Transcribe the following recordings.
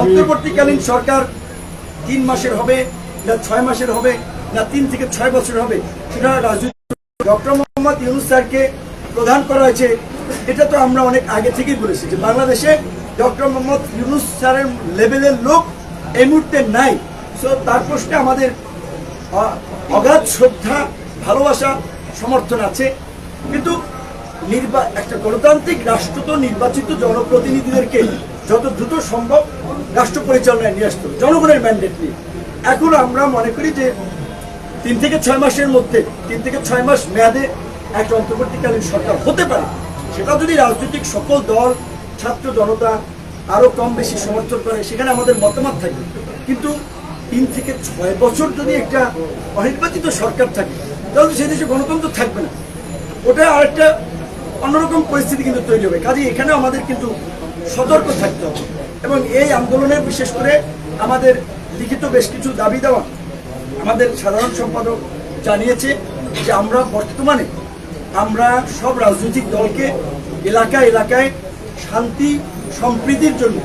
অন্তর্বর্তীকালীন সরকার 3 মাসের হবে না 6 মাসের হবে না 3 থেকে 6 বছর হবে, সেটা রাজনীতি। ডক্টর মোহাম্মদ ইউনূস স্যারকে প্রধান করা হয়েছে, এটা তো আমরা অনেক আগে থেকেই বলেছি যে বাংলাদেশে ডক্টর মোহাম্মদ ইউনূস স্যারের লেভেলের লোক এই মুহূর্তে নাই। সো তার প্রশ্নে আমাদের অগাধ শ্রদ্ধা, ভালোবাসা, সমর্থন আছে। কিন্তু একটা গণতান্ত্রিক রাষ্ট্র তো নির্বাচিত জনপ্রতিনিধিদেরকে যত দ্রুত সম্ভব রাষ্ট্র পরিচালনায় নিয়ে আসতে হবে জনগণের ম্যান্ডেট নিয়ে। এখন আমরা মনে করি যে 3 থেকে 6 মাসের মধ্যে 3 থেকে 6 মাস মেয়াদে একটা অন্তর্বর্তীকালীন সরকার হতে পারে, সেটা যদি রাজনৈতিক সকল দল, ছাত্র জনতা আরো কম বেশি সমর্থন করে, সেখানে আমাদের মতামত থাকবে। কিন্তু 3 থেকে 6 বছর যদি একটা অনির্বাচিত সরকার থাকে, তাহলে সেই দেশে গণতন্ত্র থাকবে না, ওটা আরেকটা অন্যরকম পরিস্থিতি কিন্তু তৈরি হবে। কাজে এখানে আমাদের কিন্তু সতর্ক থাকতে হবে। এবং এই আন্দোলনের বিশেষ করে আমাদের লিখিত বেশ কিছু দাবি দেওয়া আমাদের সাধারণ সম্পাদক জানিয়েছে যে আমরা বর্তমানে সব রাজনৈতিক দলকে এলাকায় এলাকায় শান্তি সম্প্রীতির জন্য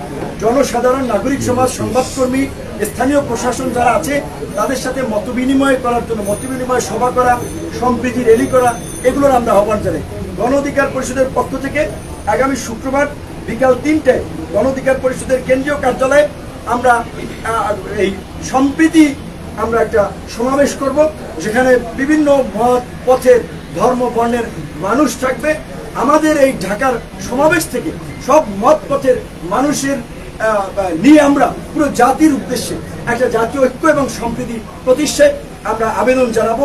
জনসাধারণ, নাগরিক সমাজ, সংবাদকর্মী, স্থানীয় প্রশাসন যারা আছে তাদের সাথে মত বিনিময় করার জন্য মত বিনিময় সভা করা, সম্প্রীতি র্যালি করা, এগুলোর আমরা আহ্বান জানাই। গণ অধিকার পরিষদের পক্ষ থেকে আগামী শুক্রবার বিকাল 3টায় গণ অধিকার পরিষদের কেন্দ্রীয় কার্যালয়ে আমরা এই সম্প্রীতি আমরা একটা সমাবেশ করব, যেখানে বিভিন্ন মত, পথের, ধর্ম, বর্ণের মানুষ থাকবে। আমাদের এই ঢাকার সমাবেশ থেকে সব মত পথের মানুষের নিয়ে আমরা পুরো জাতির উদ্দেশ্যে একটা জাতীয় ঐক্য এবং সম্প্রীতি প্রতিষ্ঠায় আমরা আবেদন জানাবো।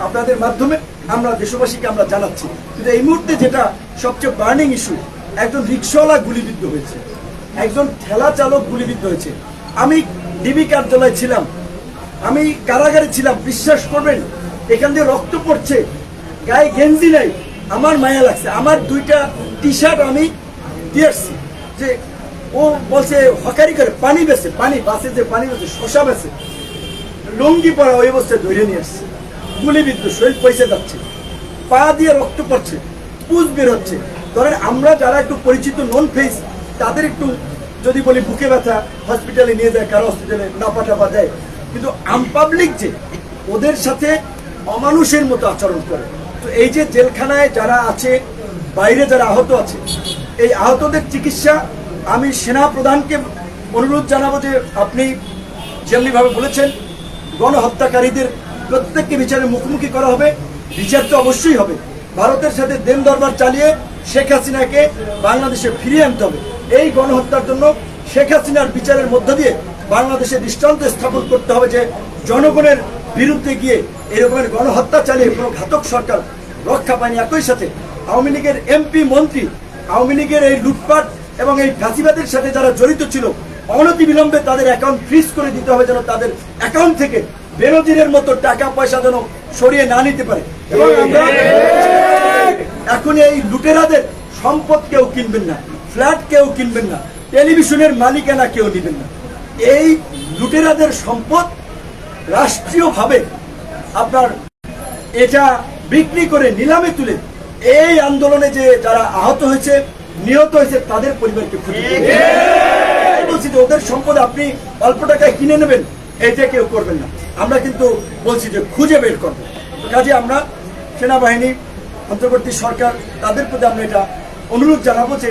আপনাদের মাধ্যমে আমরা দেশবাসীকে আমরা জানাচ্ছি। কিন্তু এই মুহূর্তে যেটা সবচেয়ে বার্নিং ইস্যু, একজন রিক্সাওয়ালা গুলিবিদ্ধ হয়েছে, একজন ঠেলা চালক গুলিবিদ্ধ হয়েছে। আমি ডিবি কার্যালয়ে ছিলাম, আমি কারাগারে ছিলাম, বিশ্বাস করবেন এখান দিয়ে রক্ত পড়ছে, গায়ে গেঞ্জি নাই, আমার মায়া লাগছে। আমার 2টা টি-শার্ট আমি দিয়েছি যে ও বলছে হকারি করে পানি বেছে, পানি বাসে যে পানি বেছে, শশা বেছে, লুঙ্গি পরা ওই অবস্থায় ধরে নিয়ে আসছে, গুলিবিদ্ধ, শরীর পয়সা যাচ্ছে, পা দিয়ে রক্ত পড়ছে, পুজ বের হচ্ছে। ধরেন আমরা যারা একটু পরিচিত নন ফেস, তাদের একটু যদি বলি বুকে ব্যথা, হসপিটালে নিয়ে যায়, কারো হসপিটালে নাপা টাপা দেয়। কিন্তু আমপাবলিক যে ওদের সাথে অমানুষের মতো আচরণ করে। তো এই যে জেলখানায় যারা আছে, বাইরে যারা আহত আছে, এই আহতদের চিকিৎসা আমি সেনা প্রধানকে অনুরোধ জানাবো যে আপনি যেমনিভাবে বলেছেন গণহত্যাকারীদের প্রত্যেককে বিচারের মুখোমুখি করা হবে, বিচার তো অবশ্যই হবে। ভারতের সাথে দেন দরবার চালিয়ে শেখ হাসিনাকে বাংলাদেশে ফিরিয়ে আনতে হবে। এই গণহত্যার জন্য শেখ হাসিনার বিচারের মধ্য দিয়ে বাংলাদেশে দৃষ্টান্ত স্থাপন করতে হবে যে জনগণের বিরুদ্ধে গিয়ে এরকমের গণহত্যা চালিয়ে কোনো ঘাতক সরকার রক্ষা পায়নি। একই সাথে আওয়ামী লীগের এমপি, মন্ত্রী, আওয়ামী লীগের এই লুটপাট এবং এই ফাঁসিবাদের সাথে যারা জড়িত ছিল, অনতি বিলম্বে তাদের অ্যাকাউন্ট ফ্রিজ করে দিতে হবে, যেন তাদের অ্যাকাউন্ট থেকে বেনজিরের মতো টাকা পয়সা যেন সরিয়ে না নিতে পারে। এবং আমরা এখন এই লুটেরাদের সম্পদ কেউ কিনবেন না, ফ্ল্যাট কেউ কিনবেন না, টেলিভিশনের মালিকানা কেউ নেবেন না। এই লুটেরাদের সম্পদ রাষ্ট্রীয়ভাবে আপনার এটা বিক্রি করে নিলামে তুলে এই আন্দোলনে যে যারা আহত হয়েছে, নিহত হয়েছে, তাদের পরিবারকে ক্ষতি বলছি যে ওদের সম্পদ আপনি অল্প টাকায় কিনে নেবেন, এটা কেউ করবেন না। আমরা কিন্তু বলছি যে খুঁজে বের করবো। কাজে আমরা সেনাবাহিনী, অন্তর্বর্তী সরকার, তাদের প্রতি আমরা এটা অনুরোধ জানাবো যে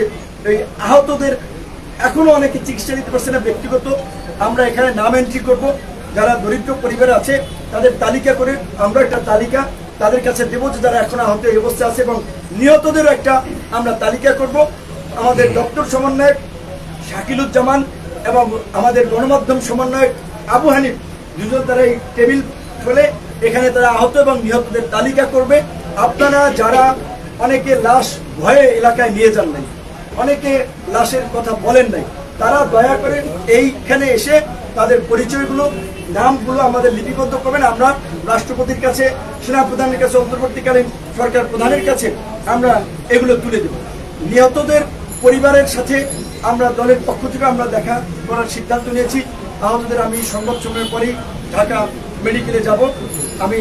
এই আহতদের এখনো অনেকে চিকিৎসা নিতে পারছে না, ব্যক্তিগত আমরা এখানে নাম এন্ট্রি করব। যারা দরিদ্র পরিবার আছে তাদের তালিকা করে আমরা একটা তালিকা তাদের কাছে দেবো যে যারা এখন আহত এই অবস্থা আছে, এবং নিহতদেরও একটা আমরা তালিকা করব। আমাদের ডক্টর সমন্বয়ক শাকিলুজ্জামান এবং আমাদের গণমাধ্যম সমন্বয়ক আবু হানিফ দুজন তারা এই টেবিল খুলে এখানে তারা আহত এবং নিহতদের তালিকা করবে। আপনারা যারা অনেকে লাশ ভয়ে এলাকায় নিয়ে যান নাই, অনেকে লাশের কথা বলেন নাই, তারা দয়া করে এইখানে এসে তাদের পরিচয়গুলো, নামগুলো আমাদের লিপিবদ্ধ করবেন। আমরা রাষ্ট্রপতির কাছে, সেনা প্রধানের কাছে, অন্তর্বর্তীকালীন সরকার প্রধানের কাছে আমরা এগুলো তুলে দেব। নিহতদের পরিবারের সাথে আমরা দলের পক্ষ থেকে আমরা দেখা করার সিদ্ধান্ত নিয়েছি। আহতদের আমি সংবাদ সম্মেলনের পরেই ঢাকা মেডিকেলে যাব। আমি